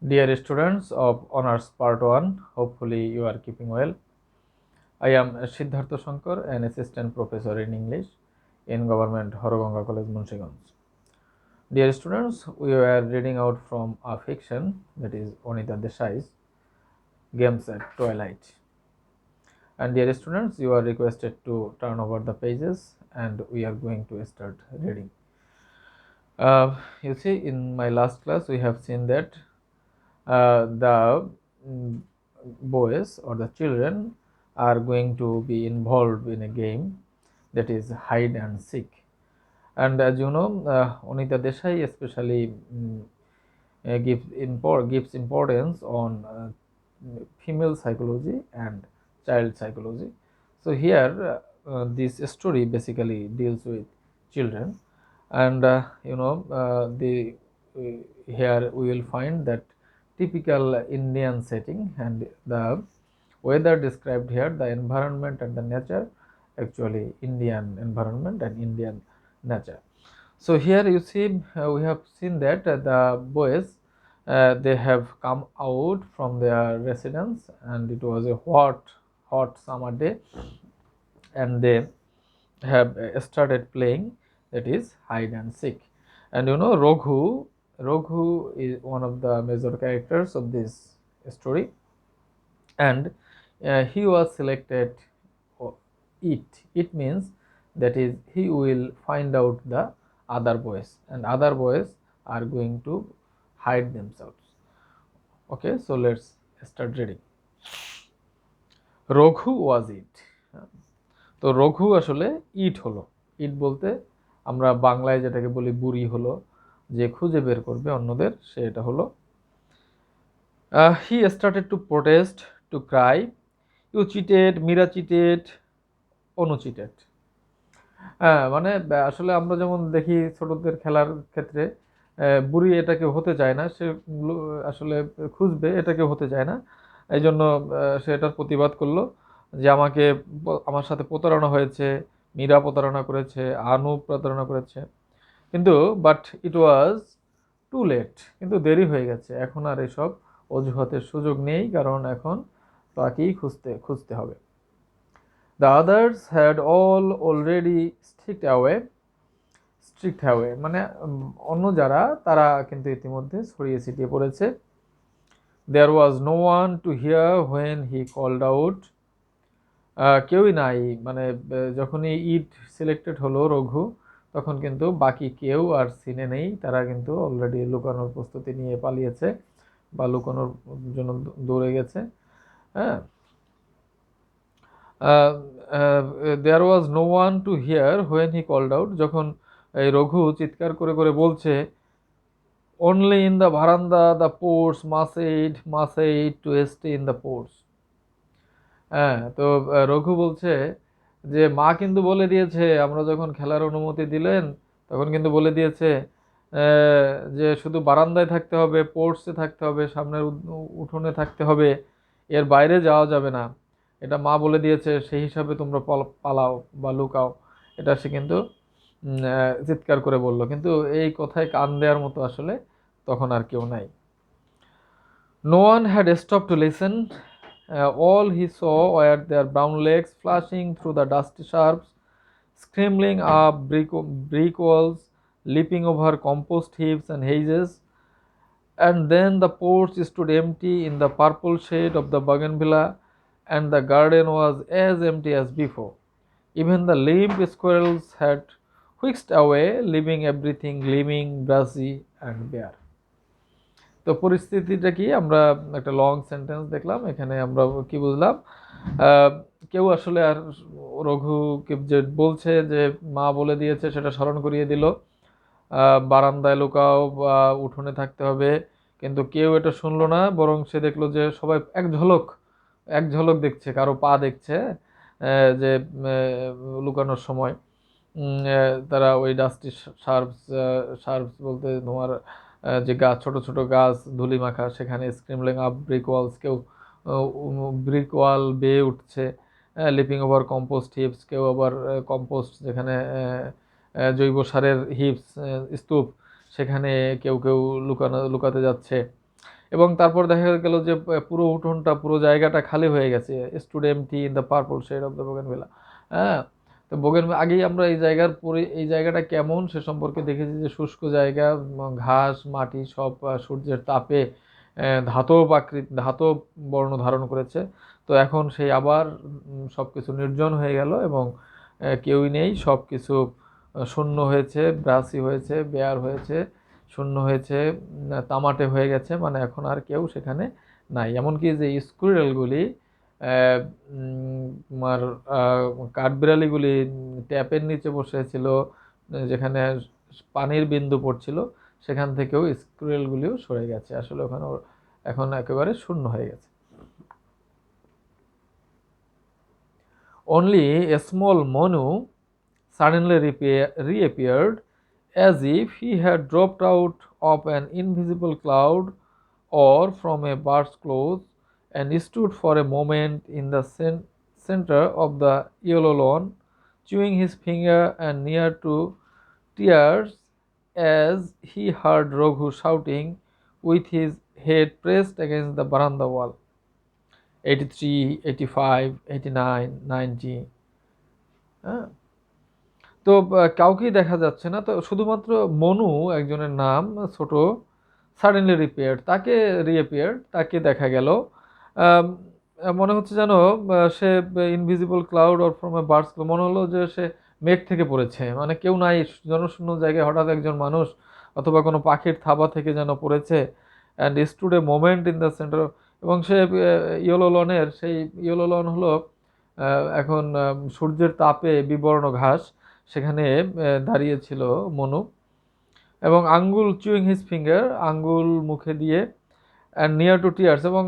Dear students of Honors Part 1, hopefully you are keeping well. I am Siddhartha Shankar, an assistant professor in English in Government Horoganga College, Munshiganj. Dear students, we are reading out from a fiction, that is Anita Desai's Games at Twilight. And dear students, you are requested to turn over the pages and we are going to start reading. You see, in my last class, we have seen that the boys or the children are going to be involved in a game that is hide and seek. And as you know, Anita Desai especially gives importance on female psychology and child psychology. So here, this story basically deals with children, and the here we will find that typical Indian setting and the weather described here, the environment and the nature, actually Indian environment and Indian nature. So here you see, we have seen that the boys they have come out from their residence, and it was a hot summer day, and they have started playing, that is hide and seek. And you know, Raghu is one of the major characters of this story, and he was selected. It means that is he will find out the other boys, and other boys are going to hide themselves. Okay, so let's start reading. Raghu ওয়াজ ইট। তো রঘু আসলে ইট হলো। ইট বলতে আমরা বাংলায় যেটাকে বলি বুড়ি হলো, যে খুঁজে বের করবে অন্যদের, সে এটা হলো। He started to protest, to cry, you cheated, Meera cheated, Anu cheated. হ্যাঁ, মানে আসলে আমরা যেমন দেখি ছোটদের খেলার ক্ষেত্রে, বুড়ি এটাকে হতে চায় না, সে আসলে খুঁজবে, এটাকে হতে চায় না। এই জন্য সে এটার প্রতিবাদ করলো যে আমার সাথে প্রতারণা হয়েছে, মীরা প্রতারণা করেছে, আনু প্রতারণা করেছে। কিন্তু but it was too late, কিন্তু দেরি হয়ে গেছে, এখন আর এসব অজুহাতের সুযোগ নেই, কারণ এখন তাকেই খুঁজতে হবে। The others had all already strict away মানে অন্য যারা, তারা কিন্তু ইতিমধ্যে ছড়িয়ে ছিটিয়ে পড়েছে। There was no one to hear when he called out, কেউই নাই, মানে যখনই ইট সিলেক্টেড হলো রঘু, তখন কিন্তু বাকি কেউ আর সিনে নেই, তারা কিন্তু অলরেডি লুকানোর প্রস্তুতি নিয়ে পালিয়েছে বা লুকানোর জন্য দৌড়ে গেছে। হ্যাঁ, there was no one to hear when he called out, যখন এই রঘু চিৎকার করে করে বলছে, only in the veranda the ports mass aid to stay in the ports. হ্যাঁ, তো রঘু বলছে যে মা কিন্তু বলে দিয়েছে, আমরা যখন খেলার অনুমতি দিলেন তখন কিন্তু বলে দিয়েছে যে শুধু বারান্দায় থাকতে হবে, পোর্টসে থাকতে হবে, সামনের উঠোনে থাকতে হবে, এর বাইরে যাওয়া যাবে না, এটা মা বলে দিয়েছে, সেই হিসাবে তোমরা পালাও বা লুকাও। এটা সে কিন্তু চিৎকার করে বলল, কিন্তু এই কথায় কান দেওয়ার মতো আসলে তখন আর কেউ নাই। No one had stopped to listen. All he saw were their brown legs flashing through the dusty shrubs, scrambling up brick walls, leaping over compost heaps and hedges. And then the porch stood empty in the purple shade of the bougainvillea, and the garden was as empty as before. Even the limp squirrels had whisked away, leaving everything gleaming, brassy and bare. তো পরিস্থিতিটা কি, আমরা একটা long sentence দেখলাম, এখানে আমরা কি বুঝলাম, কেউ আসলে আর রঘুকে যে বলছে যে মা বলে দিয়েছে সেটা স্মরণ করিয়ে দিল, বারান্দায় লুকাও বা উঠোনে থাকতে হবে, কিন্তু কেউ এটা শুনলো না, বরং সে দেখলো যে সবাই এক ঝলক দেখছে, কারো পা দেখছে, যে লুকানোর সময় তারা ওই ডাস্টি শার্পস বলতে তোমার যে গাছ, ছোট ছোট গাছ ধুলি মাখা, সেখানে স্ক্রিমলিং আপ ব্রিক ওয়ালস, কেউ ব্রিক ওয়াল বেয়ে উঠছে, লিপিং ওভার কম্পোস্ট হিপস, কেউ আবার কম্পোস্ট যেখানে জৈব সারের হিপস স্তূপ, সেখানে কেউ লুকাতে যাচ্ছে। এবং তারপর দেখা গেল যে পুরো উঠোনটা পুরো জায়গাটা খালি হয়ে গেছে, stood empty in the purple shade of the bougainvillea. হ্যাঁ, তো আগেই আমরা এই জায়গাটা কেমন সে সম্পর্কে দেখেছি যে শুষ্ক জায়গা, ঘাস মাটি সব সূর্যের তাপে ধাতব বর্ণ ধারণ করেছে। তো এখন সেই আবার সবকিছু নির্জন হয়ে গেল এবং কেউই নেই, সবকিছু শূন্য হয়েছে, ব্রাসি হয়েছে, বেয়ার হয়েছে, শূন্য হয়েছে, তামাটে হয়ে গেছে, মানে এখন আর কেউ সেখানে নাই। এমনকি যে স্কুইরেলগুলি তোমার কাঠবিড়ালিগুলি ট্যাপের নিচে বসেছিল, যেখানে পানির বিন্দু পড়ছিল, সেখান থেকেও স্কুইরেলগুলিও সরে গেছে, আসলে ওখানে এখন একেবারে শূন্য হয়ে গেছে। Only a small Monu suddenly reappeared as if he had dropped out of an invisible cloud or from a bird's claws and stood for a moment in the center of the yellow lawn, chewing his finger and near to tears as he heard Raghu shouting with his head pressed against the veranda wall. 83, 85, 89, 90. হ্যাঁ, তো কাউকেই দেখা যাচ্ছে না, তো শুধুমাত্র মনু একজনের নাম ছোট, সাডেনলি রিঅ্যাপিয়ার্ড, তাকে দেখা গেল। মনে হচ্ছে যেন সে invisible cloud or from a birds, মনে হলো যে সে মেঘ থেকে পড়েছে, মানে কেউ নাই, জনশূন্য জায়গায় হঠাৎ একজন মানুষ অথবা কোনো পাখির থাবা থেকে যেন পড়েছে। And stood a moment in the centre, এবং সে সেই ইয়েলো লন হলো এখন সূর্যের তাপে বিবর্ণ ঘাস, সেখানে দাঁড়িয়েছিল মনু, এবং আঙ্গুল চুইং হিজ ফিঙ্গার, আঙ্গুল মুখে দিয়ে, অ্যান্ড নিয়ার টু টিয়ার্স, এবং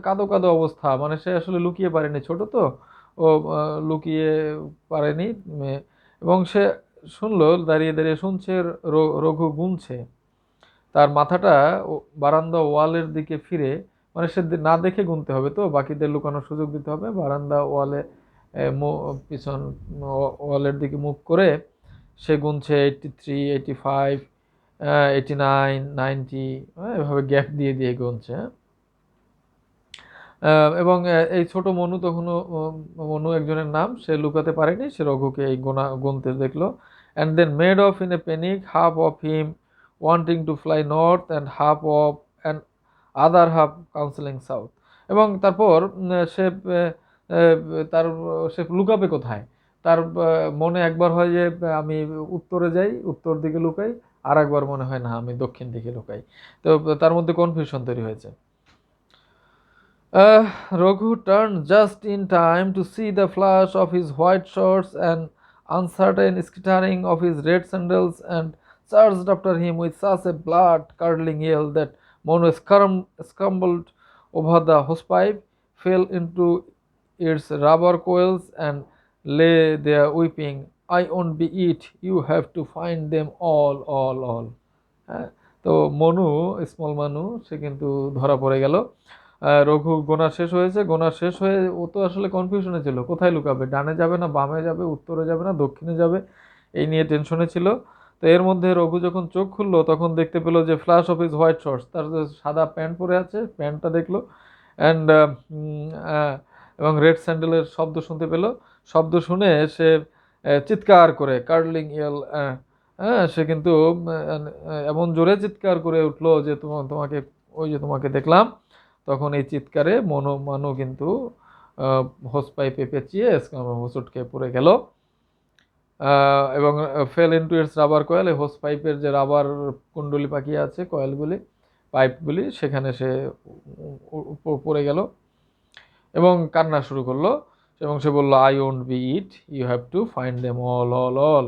কাদো কাদো অবস্থা, মানে সে আসলে লুকিয়ে পারেনি, ছোট তো ও লুকিয়ে পারেনি, এবং সে শুনলো, দাঁড়িয়ে দাঁড়িয়ে শুনছে রঘু গুনছে, তার মাথাটা বারান্দা ওয়ালের দিকে ফিরে, মানে সে না দেখে গুনতে হবে, তো বাকিদের লুকানোর সুযোগ দিতে হবে, বারান্দা ওয়ালে পিছন ওয়ালের দিকে মুখ করে সে গুনছে 83, 85, 89, 90, এভাবে গ্যাপ দিয়ে দিয়ে গুনছে। এবং এই ছোট মনু তখনও, মনু একজনের নাম, সে লুকাতে পারেনি, সে রঘুকে এই গুনতে দেখলো। And then made off in a panic, half of him wanting to fly north and half of and other half counselling south, এবং তারপর তার সে লুকাবে কোথায়, তার মনে একবার হয় যে আমি উত্তরে যাই, উত্তর দিকে লুকাই, আর একবার মনে হয় না আমি দক্ষিণ দিকে লুকাই, তো তার মধ্যে কনফিউশন তৈরি হয়েছে। Raghu turned just in time to see the flash of his white shorts and uncertain skittering of his red sandals, and charged after him with such a blood-curdling yell that Monu scrambled over the hosepipe, fell into its rubber coils, and lay there weeping. "I won't be it. You have to find them all." হ্যাঁ, তো Manu, small মানু, সে কিন্তু ধরা পড়ে গেল। রঘু গোনা শেষ হয়ে ও তো আসলে কনফিউশনে ছিল, কোথায় লুকাবে, ডানে যাবে না বামে যাবে, উত্তরে যাবে না দক্ষিণে যাবে, এই নিয়ে টেনশনে ছিল। তো এর মধ্যে রঘু যখন চোখ খুললো তখন দেখতে পেলো যে flash of his white shorts, তার যে সাদা প্যান্ট পরে আছে, প্যান্টটা দেখলো, অ্যান্ড এবং রেড স্যান্ডেলের শব্দ শুনতে পেলো। শব্দ শুনে সে চিৎকার করে, কার্লিং ইয়েল, সে কিন্তু এমন জোরে চিৎকার করে উঠলো যে তোমাকে, ওই যে তোমাকে দেখলাম। তখন এই চিৎকারে মানু কিন্তু হোস পাইপে পেঁচিয়ে হোঁচট খেয়ে পড়ে গেল, এবং fail into it's rubber coil, এই হোস পাইপের যে রাবার কুণ্ডলি পাকিয়ে আছে, কয়েলগুলি, পাইপগুলি, সেখানে সে পড়ে গেল এবং কান্না শুরু করলো, এবং সে বলল, "I won't be it, you have to find them all,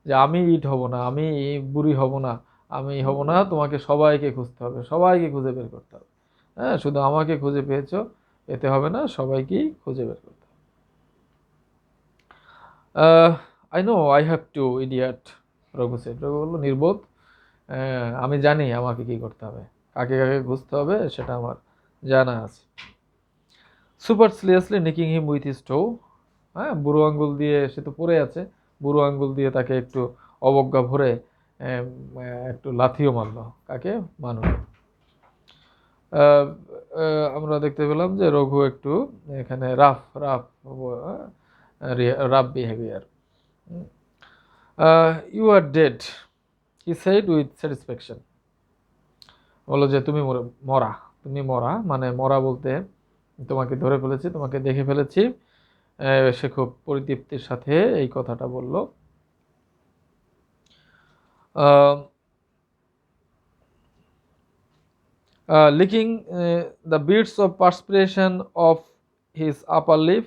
যে আমি ইট হব না, আমি বুড়ি হব না, আমি হব না, তোমাকে সবাইকে খুঁজতে হবে, সবাইকে খুঁজে বের করতে হবে। হ্যাঁ, শুধু আমাকে খুঁজে পেয়েছো এতে হবে না, সবাইকেই খুঁজে বের করতে হবে। I know I have to, idiot, Raghu বললো, নির্বোধ, আমি জানি আমাকে কি করতে হবে, কাকে কাকে খুঁজতে হবে সেটা আমার জানা আছে। সুপারসিলিয়াসলি নিকিং হিম উইথ হিজ টো, হ্যাঁ, বুড়ো আঙ্গুল দিয়ে, সে তো পড়ে আছে, বুড়ো আঙ্গুল দিয়ে তাকে একটু অবজ্ঞা ভরে একটু লাথিও মারলো, কাকে, মানুষ। আমরা দেখতে পেলাম যে রঘু একটু এখানে rough behaviour. You are dead, he said with satisfaction. বললো যে তুমি মরা, মানে মরা বলতে তোমাকে ধরে ফেলেছি, তোমাকে দেখে ফেলেছি। সে খুব পরিতৃপ্তির সাথে এই কথাটা বলল। Licking the beads of perspiration of his upper lip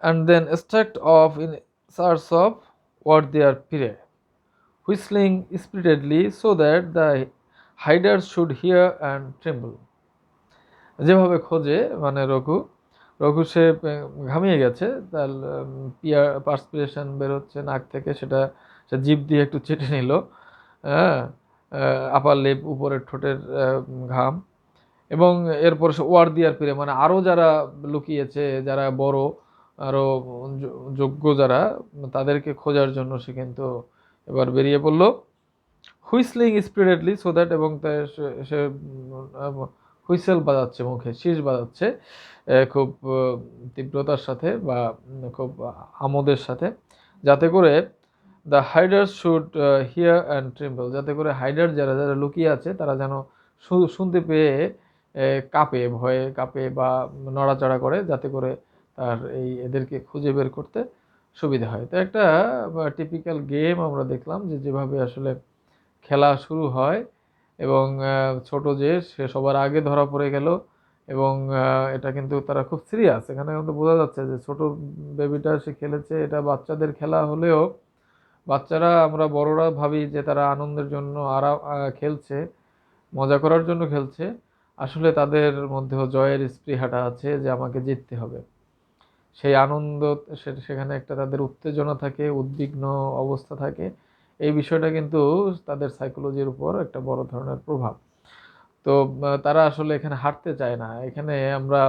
and then struck off in search of what their prey, whistling spiritedly so that the hiders should hear and tremble. যেভাবে খোঁজে মানে রঘু সে ঘামিয়ে গেছে, তার পার্সপিরেশন বেরোচ্ছে নাক থেকে, সেটা সে জিভ দিয়ে একটু চেটে নিল। হ্যাঁ, আপার লিপ, উপরের ঠোঁটের ঘাম, এবং এরপর সে ওয়ার দিয়ার ফিরে, মানে আরও যারা লুকিয়েছে, যারা বড়, আরও যোগ্য যারা, তাদেরকে খোঁজার জন্য সে কিন্তু এবার বেরিয়ে পড়ল। হুইসলিং স্পিরিটলি সো দ্যাট, এবং সে হুইসেল বাজাচ্ছে, মুখে শীষ বাজাচ্ছে খুব তীব্রতার সাথে বা খুব আমোদের সাথে, যাতে করে দ্য হাইডার্স শুড হিয়ার অ্যান্ড ট্রেম্বল, যাতে করে হাইডার যারা যারা লুকিয়ে আছে তারা যেন শুনতে পেয়ে কাঁপে, ভয়ে কাঁপে বা নড়াচড়া করে, যাতে করে তার এদেরকে খুঁজে বের করতে সুবিধা হয়। তো একটা টিপিক্যাল গেম আমরা দেখলাম যে যেভাবে আসলে খেলা শুরু হয়, এবং ছোট যে সে সবার আগে ধরা পড়ে গেল, এবং এটা কিন্তু তারা খুব সিরিয়াস, এখানে কিন্তু বোঝা যাচ্ছে যে ছোট বেবিটা সে খেলেছে, এটা বাচ্চাদের খেলা হলেও বাচ্চারা, আমরা বড়রা ভাবি যে তারা আনন্দের জন্য খেলছে, মজা করার জন্য খেলছে, আসলে তাদের মধ্যেও জয়ের স্পৃহাটা আছে যে আমাকে জিততে হবে। সেই আনন্দ, সেখানে একটা তাদের উত্তেজনা থাকে, উদ্বিগ্ন অবস্থা থাকে। এই বিষয়টা কিন্তু তাদের সাইকোলজির উপর একটা বড় ধরনের প্রভাব। তো তারা আসলে এখানে হারতে চায় না। এখানে আমরা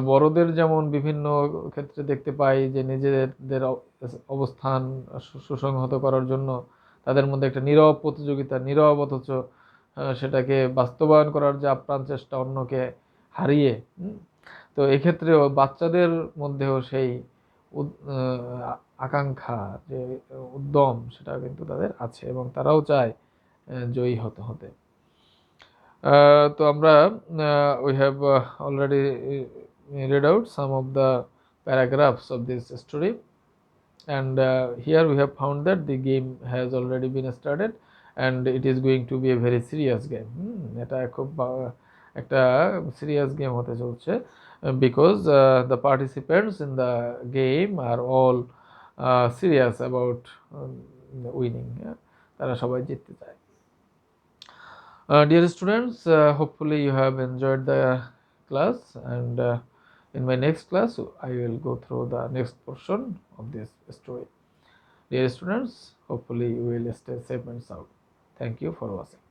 বড়দের যেমন বিভিন্ন ক্ষেত্রে দেখতে পাই যে নিজেদের অবস্থান সুসংহত করার জন্য তাদের মধ্যে একটা নীরব প্রতিযোগিতা, নীরব অথচ সেটাকে বাস্তবায়ন করার যে আপ্রাণ চেষ্টা অন্যকে হারিয়ে। তো এক্ষেত্রেও বাচ্চাদের মধ্যেও সেই আকাঙ্ক্ষা, যে উদ্যম, সেটা কিন্তু তাদের আছে, এবং তারাও চায় জয়ী হতে। তো আমরা we have already read out some of the paragraphs of this story, and here we have found that the game has already been started and it is going to be a very serious game. এটা খুব একটা serious game হতে চলছে, because the participants in the game are all serious about winning. তারা সবাই জিততে চায়। Dear students, hopefully you have enjoyed the class, and in my next class I will go through the next portion of this story. Dear students, hopefully you will stay safe and sound. Thank you for watching.